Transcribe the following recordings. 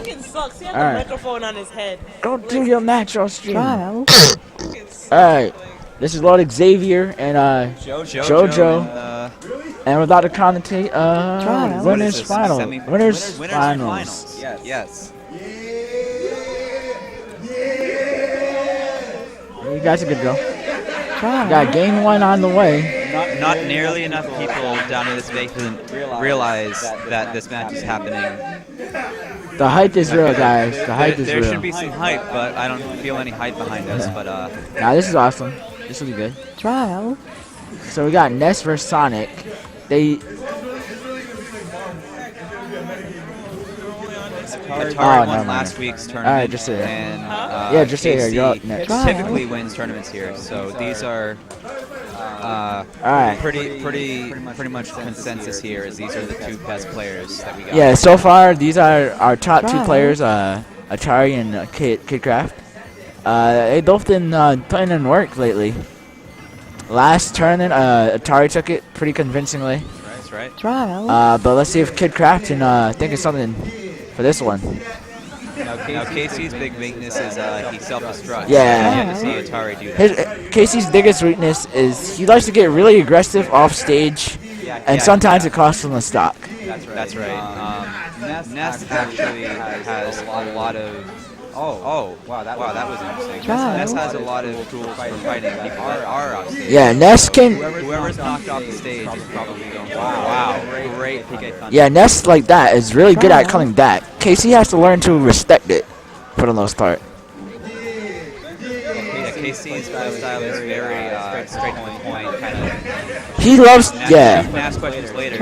Fucking sucks. He had the Alright. microphone on his head. Go do your natural stream. Trial. Fucking sucks. Alright. This is Lord Xavier and Jojo. And we're about to commentate winners finals. Winners finals. Yes. You guys are good to go. Trial. Got game 1 on the way. Not nearly enough people down in this basement realize that this match is happening. The hype is real, guys. The hype is There real. should be some hype, but I don't feel any hype behind us. But Nah, this is awesome. This will be good. Trial. So we got Ness versus Sonic. They ATARi won last week's tournament. Alright, just say it. And Yeah, just say it. You're up KC next. typically wins tournaments here, so these are Alright. pretty much consensus here. As these are the two best players that we got. Yeah, so far these are our top 2 players, ATARi and Kidcraft. They both been putting in work lately. Last tournament, ATARi took it pretty convincingly. That's right. Trial. But let's see if Kidcraft can think of something for this one. Now Casey's big weakness is he self-destructs. Yeah. You have to see ATARi do that. Casey's biggest weakness is he likes to get really aggressive off stage, and sometimes it costs him a stock. That's right. Ness actually has a lot of. Oh, wow, that was interesting. Ness has a lot of tools for fighting people that are off stage. Yeah, Ness can. Whoever's knocked off the stage is probably going, wow, great PK Thunder. Yeah, Ness like that is really good at coming back. Casey has to learn to respect it, for the most part. Yeah, Casey's style is very straight to the point, kind of. He loves, You can ask questions later.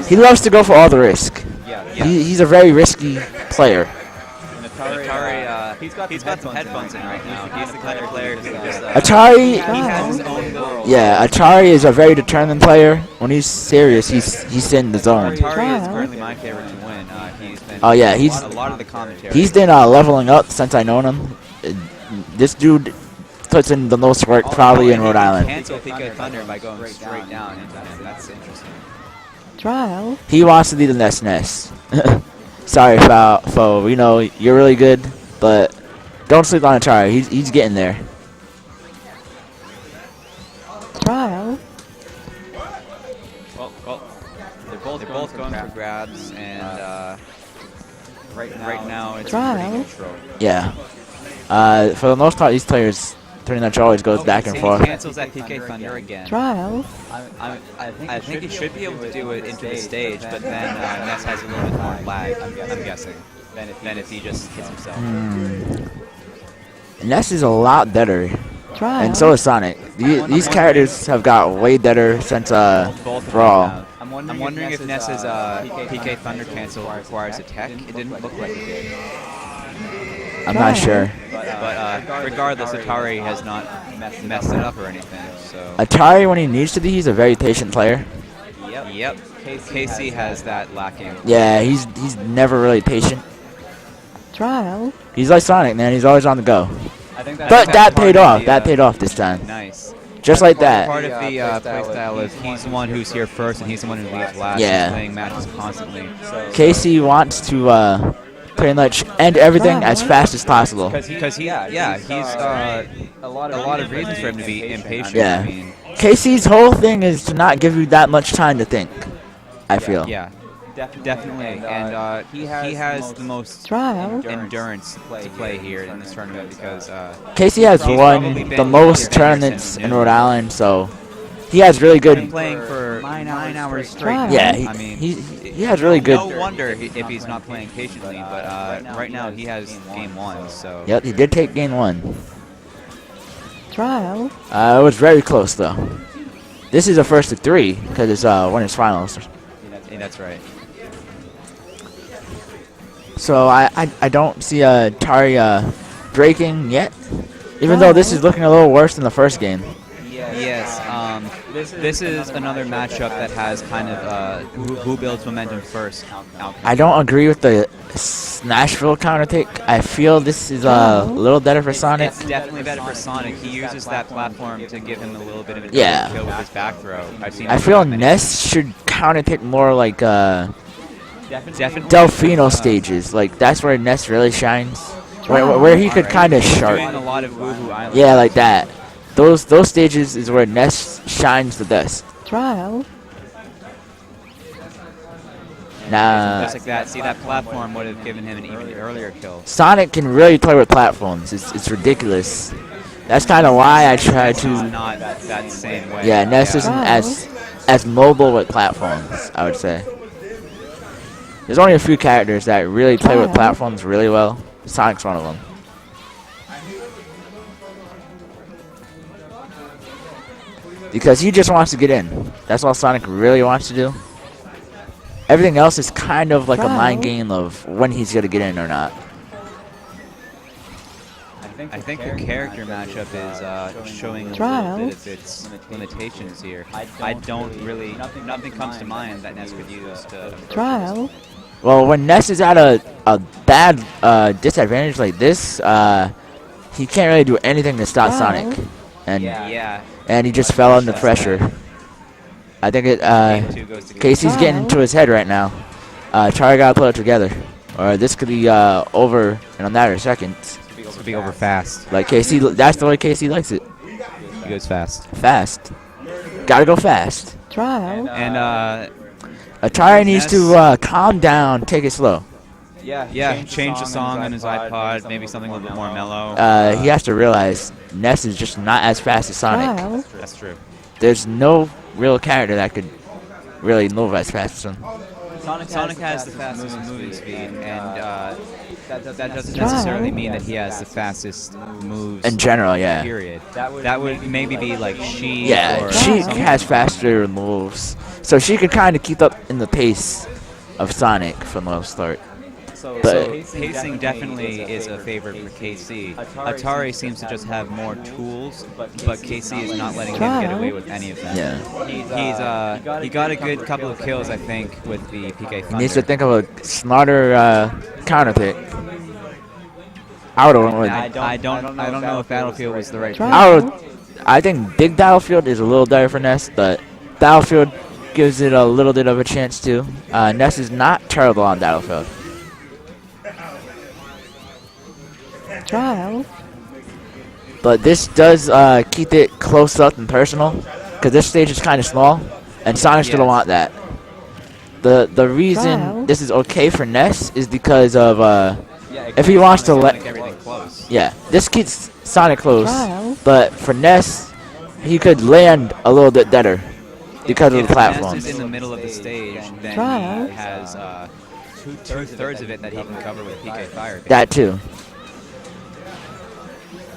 he loves to go for all the risk. Yeah. He's a very risky player. ATARi, he's got some headphones in right now. He's the kind of player who just. ATARi, He has his own goal. yeah, ATARi is a very determined player. When he's serious, he's in the zone. ATARi is currently my favorite to win. He's been Oh yeah, a lot of the commentary. he's been leveling up since I known him. This dude puts in the most work probably in Rhode Island. Cancel PK Thunder by going straight down into him. That's interesting. Trial. He wants to be the Ness. Sorry, Fo. We know you're really good, but don't sleep on ATARi. He's getting there. Trial. Well, they're both going for grabs, and right now it's pretty control. Yeah. For the most part, these players pretty much always goes back and He forth. cancels that PK Thunder again. Trial. I think he should be able to do it into the stage, but then Ness has a little bit more lag, I'm guessing, than if he just hits himself. Ness is a lot better, Trial. and so is Sonic. These characters have got way better since Both Brawl. have. I'm wondering if Ness's PK Thunder cancel requires a tech. It didn't look like it did. I'm not sure. But regardless, ATARi has not messed it up or anything. So ATARi, when he needs to be, he's a very patient player. Yep. Casey has that lacking. Yeah, he's never really patient. Trial. He's like Sonic, man. He's always on the go. But that that's paid part of off. the, That paid off this time. Nice. Just like that. Part of the playstyle is he's the one who's here first and he's the one who leaves last. Yeah. He's playing matches constantly. Casey wants to pretty much end everything as fast as possible. Because he's a lot of reasons for him to be impatient. Yeah. I mean, Casey's whole thing is to not give you that much time to think, I feel. yeah, definitely. And he has the most Trial. endurance to play here in this tournament because Casey has He's won probably the been most here tournaments since in noon. Rhode Island, so he has really he's been good. playing for 9 hours straight. Trial. Yeah, I mean, he has really good. No wonder if he's not playing patiently, but right now he has game 1, so. Yep, he did take game 1. Trial. It was very close though. This is a first to 3 because it's winners finals. Yeah, that's right. So I don't see ATARi breaking yet, even though this is looking a little worse than the first game. Yes, this is another matchup that has kind of who builds momentum first. I don't agree with the Nashville counter take. I feel this is a little better for Sonic. It's definitely better for Sonic. He uses that platform to give him a little bit of an Yeah. kill with his back throw. I've seen. I feel Ness should counter take more like Definitely. Delfino stages. Like that's where Ness really shines. Where he could kind of Doing sharp. a lot of woohoo island. Yeah, like that. Those stages is where Ness shines the best. Trial. Nah, Just like that. See, that platform would have given him an even earlier kill. Sonic can really play with platforms. It's ridiculous. That's kind of why I try It's to. not that same way. Yeah, Ness isn't Wow. as mobile with platforms, I would say. There's only a few characters that really play with Wow. platforms really well. Sonic's one of them. Because he just wants to get in. That's all Sonic really wants to do. Everything else is kind of like a mind Wow. game of when he's going to get in or not. I think the character matchup is showing a Trial. little bit of its limitations here. I don't really. Nothing comes to mind that Ness could use to. Trial. Well, when Ness is at a bad disadvantage like this, he can't really do anything to stop Wow. Sonic. And Yeah. and he just fell under pressure. I think it. Game 2 goes to game Casey's getting Wow. into his head right now. Charlie gotta put it together, or this could be over in a matter of seconds. This could be over fast. Like Casey, that's the way Casey likes it. He goes fast. Fast. Gotta go fast. Trial. And Atari needs Ness- to calm down, take it slow. yeah, change the song on his iPod. Maybe something a little bit more mellow. He has to realize Ness is just not as fast as Sonic. Trial. That's true. There's no real character that could really move as fast as him. Sonic has the fastest moving speed, and that doesn't Trial. necessarily mean that he has the fastest moves. In general, yeah. Period. That would maybe be like she. Yeah, or she something. has faster moves, so she could kind of keep up in the pace of Sonic for the most part. So But pacing definitely is a favorite for KC. Atari seems to just have more tools, but KC is not letting him get away with any of them. yeah, He got a good couple of kills, I think, with the PK Thunder. he needs to think of a smarter counter pick. I would have went with. I don't know if Battlefield was the right pick. Trial. I think Big Battlefield is a little better for Ness, but Battlefield gives it a little bit of a chance too. Ness is not terrible on Battlefield. Trial. But this does keep it close up and personal, because this stage is kind of small, and Sonic's gonna Yes. want that. The reason Trial. this is okay for Ness is because of if he wants to let everything close. yeah, this keeps Sonic close, Trial. but for Ness, he could land a little bit better because of If the Ness platforms. is in the middle of the stage, then Trial. he has two-thirds of it that he can cover with PK Fire. That too.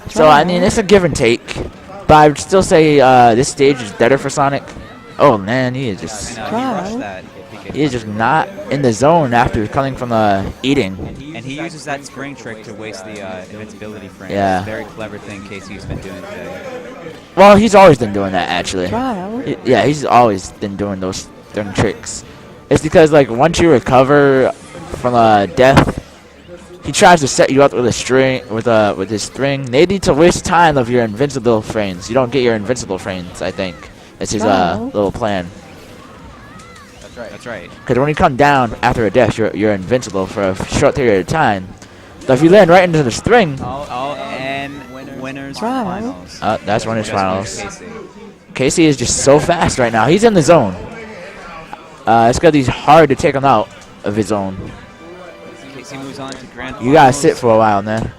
So I mean, it's a give and take, but I would still say this stage is better for Sonic. Oh man, he is just And he Trial. rushed that PK he is just not in the zone after coming from eating. And he uses that spring trick to waste the invincibility frame. Yeah. It's a very clever thing Casey's been doing today. Well, he's always been doing that actually. Trial. Yeah, he's always been doing those tricks. It's because like once you recover from death, he tries to set you up with a string with his string. They need to waste time of your invincible frames. You don't get your invincible frames, I think. That's his Wow. little plan. That's right. Because when you come down after a death, you're invincible for a short period of time. So if you land right into the string, Oh, and winners Trial. finals. that's when it's Just finals. Casey. Casey is just so fast right now. He's in the zone. It's gonna be hard to take him out of his zone. Casey moves on to grand You gotta finals. sit for a while, man.